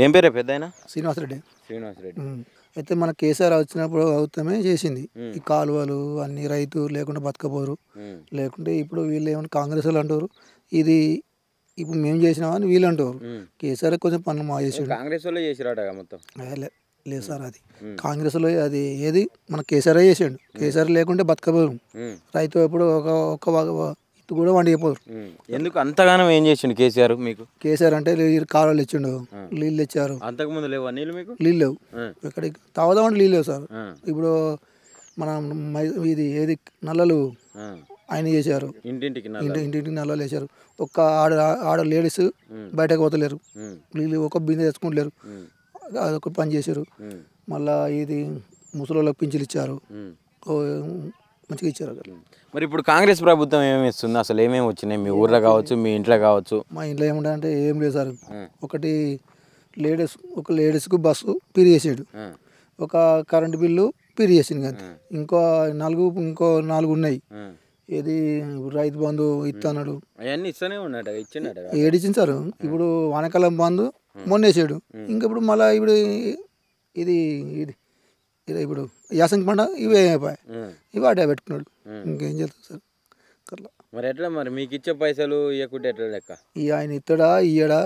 ఏం పేరే పెద్దాయన? శ్రీనివాసరెడ్డి. శ్రీనివాసరెడ్డి. అయితే మన కేసీఆర్ వచ్చినప్పుడు అవుతామే చేసింది ఈ కాలువలు అన్ని రైతు లేకుండా బతకపోరు. లేకుంటే ఇప్పుడు వీళ్ళు ఏమన్నా కాంగ్రెస్ వాళ్ళు అంటారు ఇది ఇప్పుడు మేము చేసినామని వీళ్ళు అంటారు. కేసీఆర్ కొంచెం పనులు మా చేసాడు. కాంగ్రెస్ వాళ్ళే చేసిరాట మొత్తం. లేదు సార్, అది కాంగ్రెస్లో అది ఏది మన కేసీఆర్ చేసాడు. కేసీఆర్ లేకుంటే బతకపోరు. రైతు ఎప్పుడు ఒక ఇటు కూడా వండిపోరు. ఎందుకు అంతగానం ఏం చేసిండు కేసీఆర్ మీకు? కేసీఆర్ అంటే కాలువలు ఇచ్చిండు, నీళ్ళు ఇచ్చారు. అంతకుముందు లేవా నీళ్ళు మీకు? నీళ్ళు లేవు, ఎక్కడికి తాగుదామంటే నీళ్ళు లేవు సార్. ఇప్పుడు మనం ఇది ఏది నల్లలు ఆయన చేశారు, ఇంటింటికి నల్లలు వేసారు. ఒక్క ఆడ లేడీస్ బయటకు పోతలేరు, నీళ్ళు ఒక బిందె తెచ్చుకుంటలేరు, అదొక పని చేశారు. మళ్ళా ఇది ముసలోళ్ళకి పింఛన్లు ఇచ్చారు, మంచిగా ఇచ్చారు. మరి ఇప్పుడు కాంగ్రెస్ ప్రభుత్వం ఏమేమి ఇస్తుంది, అసలు ఏమేమి వచ్చినాయి మీ ఊర్లో కావచ్చు మీ ఇంట్లో కావచ్చు? మా ఇంట్లో ఏముంటాయంటే ఏం లేదు సార్. ఒకటి లేడీస్కు బస్సు ఫ్రీ చేసాడు, ఒక కరెంటు బిల్లు ఫ్రీ చేసింది కదా. ఇంకో నాలుగు ఉన్నాయి. ఏది రైతు బంధు ఇస్తున్నాడు, అవన్నీ ఇస్తూనే ఉన్నాడు, ఇచ్చిండట. ఏడిచ్చింది సార్. ఇప్పుడు వానకాలం బంధు మొన్న వేసాడు. ఇంకా ఇప్పుడు మళ్ళీ ఇప్పుడు ఇది ఇప్పుడు యాసంగి పంట ఇవే అయిపోయాయి, ఇవి అటే పెట్టుకున్నాడు. ఇంకేం చేస్తాడు సార్ అట్లా. మరి ఎట్లా మరి మీకు ఇచ్చే పైసలు ఇవ్వకుంటే ఎట్లా లెక్క? ఆయన ఇస్తాడా ఇయ్యడా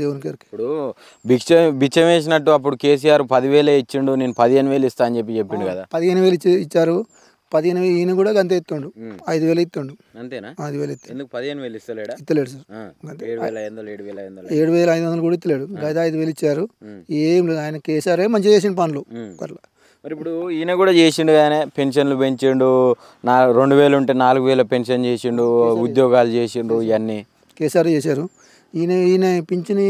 దేవునికి. ఇప్పుడు బిచ్చం వేసినట్టు అప్పుడు కేసీఆర్ 10,000 ఇచ్చిండు, నేను 15,000 ఇస్తా అని చెప్పిండు కదా. 15,000 ఇచ్చారు. 15,000 ఈయన కూడా అంతే ఇస్తుండు, 5,000 ఇస్తుండు. అంతేనా? 5,000 ఇస్తాడు. ఎందుకు 15,000 ఇస్తలేడా? ఇస్తలేడు సార్. 7,500 కూడా ఇస్తలేడు. గది 5,000 ఇచ్చారు. ఏం లేదు, ఆయన కేసీఆర్ మంచిగా చేసిన పనులు అట్లా. మరి ఇప్పుడు ఈయన కూడా చేసిండు కానీ పెన్షన్లు పెంచిండు, 2,000 ఉంటే 4,000 పెన్షన్ చేసిండు, ఉద్యోగాలు చేసిండు, ఇవన్నీ కేసీఆర్ చేశారు. ఈయన పింఛని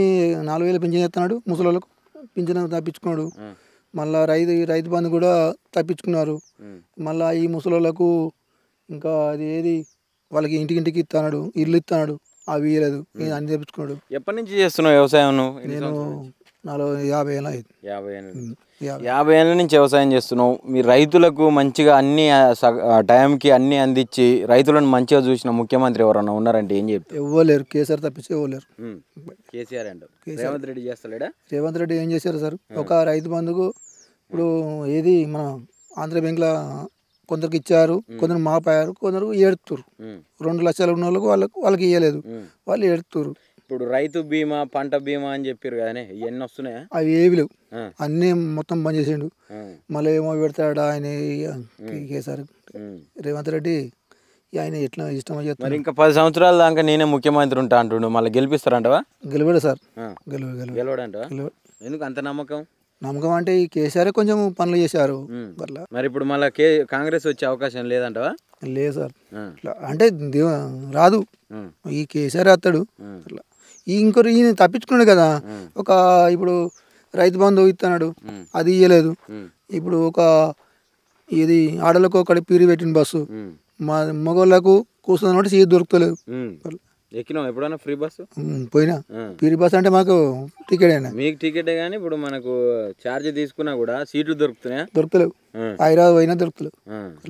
4,000 పింఛన్ చేస్తున్నాడు, ముసలోళ్ళకు పింఛన్ తప్పించుకున్నాడు. మళ్ళీ రైతు బంధు కూడా తప్పించుకున్నారు. మళ్ళీ ఈ ముసలోళ్ళకు ఇంకా అది ఏది వాళ్ళకి ఇంటికి ఇస్తున్నాడు, ఇల్లు ఇస్తున్నాడు, అవి ఇవ్వలేదు, అన్ని తెప్పించుకున్నాడు. ఎప్పటి నుంచి చేస్తున్నావు వ్యవసాయం? నేను 50 ఏళ్ళ. 50 ఏళ్ళ నుంచి వ్యవసాయం చేస్తున్నావు. మీ రైతులకు మంచిగా అన్ని టైంకి అన్ని అందించి రైతులను మంచిగా చూసిన ముఖ్యమంత్రి ఎవరన్నా ఉన్నారంటే ఏం చెప్తారు? ఇవ్వలేరు, కేసీఆర్ తప్పించి ఇవ్వలేరు. కేసీఆర్ అంటారు. రేవంత్ రెడ్డి చేస్తలేడా? రేవంత్ రెడ్డి ఏం చేశారు సార్? ఒక రైతు బంధుకు ఇప్పుడు ఏది మన ఆంధ్ర బ్యాంక్లో కొందరికి ఇచ్చారు, కొందరు మాపారు, కొందరు ఏడుతురు. 2 లక్షలు ఉన్న వాళ్ళకి ఇవ్వలేదు, వాళ్ళు ఏడుతురు. ఇప్పుడు రైతు బీమా, పంట బీమా అని చెప్పారు కానీ ఇవన్నీ వస్తున్నాయా? అవి ఏవి లేవు, అన్నీ మొత్తం బంద్ చేసిండు. మళ్ళీ ఏమో పెడతాడా ఆయన కేసీఆర్ రేవంత్ రెడ్డి. ఆయన ఎట్లా ఇష్టమో చేస్తారు. మరి ఇంకా 10 సంవత్సరాల దాకా నేనే ముఖ్యమంత్రి ఉంటా అంటుండు, మళ్ళీ గెలిపిస్తారంటవా? గెలవడు సార్, గెలవడంటవా? ఎందుకు అంత నమ్మకం? నమ్మకం అంటే ఈ కేసీఆర్ కొంచెం పనులు చేశారు అట్లా. మరి ఇప్పుడు మళ్ళీ కాంగ్రెస్ వచ్చే అవకాశం లేదంటవా? లేదు సార్, అంటే రాదు, ఈ కేసీఆర్ వస్తాడు అట్లా. ఇంకొకరు ఈయన తప్పించుకున్నాడు కదా. ఒక ఇప్పుడు రైతు బంధు ఇస్తున్నాడు, అది ఇవ్వలేదు. ఇప్పుడు ఒక ఇది ఆడలకు ఒకటి పీరి పెట్టిన బస్సు, మగవాళ్ళకు కూర్చున్నట్టు సీట్ దొరుకుతలేదు. ఎక్కినాం ఎప్పుడైనా ఫ్రీ బస్సు? పోయినా పీరి బస్ అంటే మాకు టికెట్ అయినా. మీకు టికెటే కానీ ఇప్పుడు మనకు ఛార్జ్ తీసుకున్నా కూడా సీట్లు దొరుకుతున్నాయా? దొరకలేవు, హైదరాబాద్ పోయినా దొరకలేవు.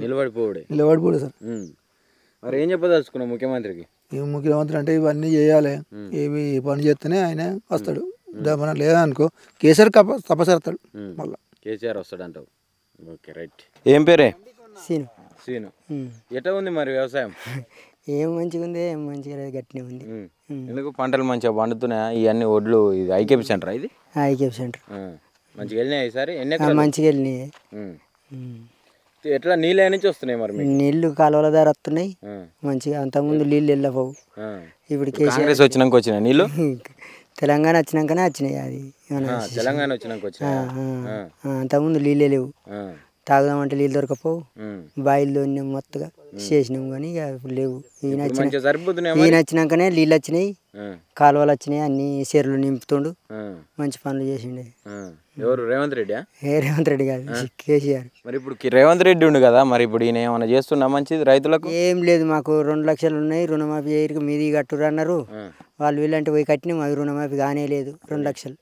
నిలబడిపోడు సార్. మరి ఏం చెప్పదలుచుకున్నావు ముఖ్యమంత్రికి? ముఖ్యమంత్రి అంటే ఇవన్నీ చేయాలి, ఇవి పని చేస్తేనే ఆయన వస్తాడు. మన లేదా అనుకో కేసీఆర్ తప్పసరుతాడు, మళ్ళీ కేసీఆర్ వస్తాడు అంటావు. Okay right. ఏం పేరే? సీను. ఎట్లా ఉంది మరి వ్యవసాయం? ఏం మంచిగా ఉంది, ఏం మంచిగా గట్టినే ఉంది. ఎందుకు పంటలు మంచిగా పండుతున్నాయా? ఇవన్నీ ఒడ్లు ఇది ఐకేపీ సెంటర్, ఇది ఐకేపీ సెంటర్ మంచిగా వెళ్ళినాయి ఈసారి? మంచిగా వెళ్ళినాయి. ఎట్లా నీళ్ళు నుంచి వస్తున్నాయి? మరి నీళ్లు కాలువల ద్వారా వస్తున్నాయి మంచిగా. అంతకుముందు నీళ్ళు వెళ్ళపోవు. ఇప్పుడు కాంగ్రెస్ వచ్చినాక వచ్చినాయి నీళ్ళు? తెలంగాణ వచ్చినాకనే వచ్చినాయి. అది తెలంగాణ వచ్చినాక వచ్చినాయి. అంతకుముందు నీళ్ళే లేవు, తాగుదామంటే నీళ్ళు దొరకపోవు. బాయిల్లో మొత్తగా చేసినాం కానీ ఇక లేవు. ఈయన వచ్చినాకనే నీళ్ళు వచ్చినాయి, కాలువలు వచ్చినాయి, అన్ని చెరువులు నింపుతుండు, మంచి పనులు చేసిండే. ఎవరు? రేవంత్ రెడ్డి? రేవంత్ రెడ్డి కాదు, కేసీఆర్. మరి ఇప్పుడు రేవంత్ రెడ్డి ఉండు కదా, మరి ఇప్పుడు ఈయన ఏమైనా చేస్తున్నా మంచిది రైతులకు? ఏం లేదు, మాకు 2 లక్షలు ఉన్నాయి, రుణమాఫీ చేయరికి మీది కట్టురు అన్నారు. వాళ్ళు వీళ్ళంటే పోయి కట్టినాం, అవి రుణమాఫీ కానే లేదు. 2 లక్షలు.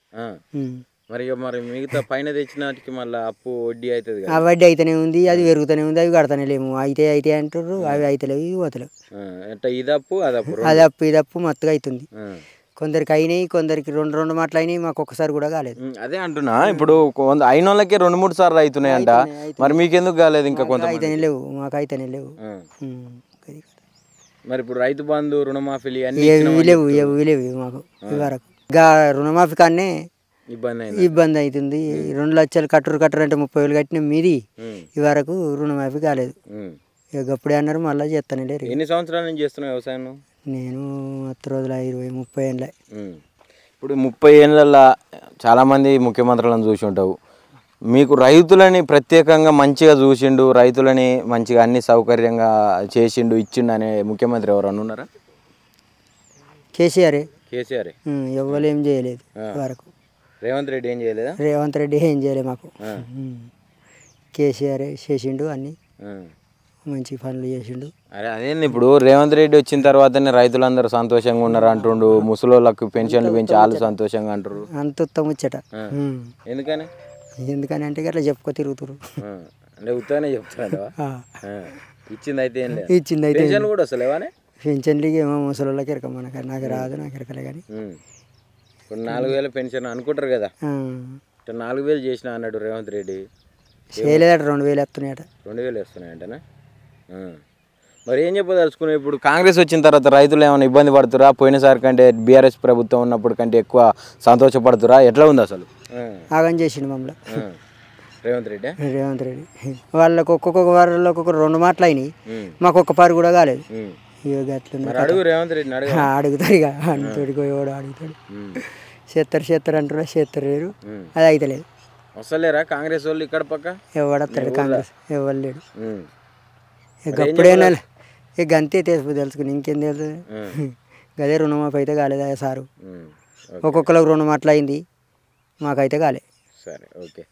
మరి మిగతా పైన తెచ్చినాటికి మళ్ళీ అప్పు వడ్డీ అవుతుంది. ఆ వడ్డీ అయితేనే ఉంది, అది పెరుగుతూనే ఉంది, అవి కడతానే లేము. అయితే అంటారు, అవి అయితలేవు, ఇవి పోతలేవు. ఇది అప్పు ఇది అప్పు మొత్తగా అవుతుంది. కొందరికి అయినాయి, కొందరికి రెండు రెండు మాటలు అయినాయి, మాకు ఒక్కసారి కూడా కాలేదు. అదే అంటున్నా, ఇప్పుడు అయిన వాళ్ళకే 2-3 సార్లు అవుతున్నాయంట, మరి మీకెందుకు కాలేదు? ఇంకా కొంత అయితేనే లేవు, మాకు అయితేనే లేవు. మరి ఇప్పుడు రైతు బంధు రుణమాఫీలు లేవు, లేవు మాకు ఈ వరకు. ఇంకా రుణమాఫీ కానీ ఇబ్బంది అవుతుంది. 2 లక్షలు కట్టరు అంటే 30,000 కట్టిన మీది ఈ వరకు రుణమాఫీ కాలేదు. ఇక అప్పుడే అన్నారు మళ్ళీ చేస్తానే లేరు. ఎన్ని సంవత్సరాల నుంచి చేస్తున్నావు వ్యవసాయం? నేను 10 రోజుల 20-30 ఏళ్ళ. ఇప్పుడు 30 ఏళ్ళ చాలామంది ముఖ్యమంత్రులను చూసి ఉంటావు. మీకు రైతులని ప్రత్యేకంగా మంచిగా చూసిండు, రైతులని మంచిగా అన్ని సౌకర్యంగా చేసిండు, ఇచ్చిండు అనే ముఖ్యమంత్రి ఎవరన్నా ఉన్నారా? కేసీఆర్ ఎవ్వరు ఏం చేయలేదు వరకు. రేవంత్ రెడ్డి ఏం చేయలేదా? రేవంత్ రెడ్డి ఏం చేయలేదు మాకు. కేసీఆర్ చేసిండు, అన్ని మంచి పనులు చేసిండు. అదేంది ఇప్పుడు రేవంత్ రెడ్డి వచ్చిన తర్వాతనే రైతులందరూ సంతోషంగా ఉన్నారు అంటుండు, ముసలోళ్ళకు పెన్షన్లు పెంచి వాళ్ళు సంతోషంగా అంటారు. అంత ఉత్తమ ముచ్చట. ఎందుకని అంటే అట్లా చెప్పుకో తిరుగుతురు. అంటే ఉత్తగానే చెప్తున్నాడు. ఇచ్చింది అయితే పెన్షన్లు కూడా వస్తలేవానే? పెన్షన్లకి ఏమో ముసలోళ్ళకి ఎరక, మనకు నాకు రాదు, నాకు ఎరకలే. కానీ ఇప్పుడు 4,000 పెన్షన్ అనుకుంటారు కదా, 4,000 చేసిన అన్నాడు రేవంత్ రెడ్డి. చేయలేదట, 2,000 వస్తున్నాయట. 2,000 వస్తున్నాయంటనా? మరి ఏం చెప్పదలుచుకున్నావు? ఇప్పుడు కాంగ్రెస్ వచ్చిన తర్వాత రైతులు ఏమైనా ఇబ్బంది పడుతురా? పోయినసారి కంటే బీఆర్ఎస్ ప్రభుత్వం ఉన్నప్పుడు కంటే ఎక్కువ సంతోషపడుతురా? ఎట్లా ఉంది అసలు? ఆగం చేసిండు మమ్మల్ని రేవంత్ రెడ్డి. వాళ్ళకి వాళ్ళకి 2 మాటలు అయినాయి, మాకు ఒక్క పారు కూడా కాలేదు. అడుగు రేవంత్ రెడ్డి అడుగుతాడు, ఇక అంతటికి ఎవడు అడుగుతాడు. చేస్తారు అంటారు, చేస్తారు లేరు, అది అయితే లేదు. వస్తలేరా కాంగ్రెస్ వాళ్ళు ఇక్కడ పక్క? ఎవడతాడు కాంగ్రెస్? ఎవరు లేడు. ఇక అప్పుడేనా ఇక అంతే తెలుసుకుని ఇంకేం తెలుసు. అదే రుణమాఫీ అయితే కాలేదా సారు? ఒక్కొక్కరికి 2 మాటలు అయింది, మాకైతే కాలే. సరే, ఓకే.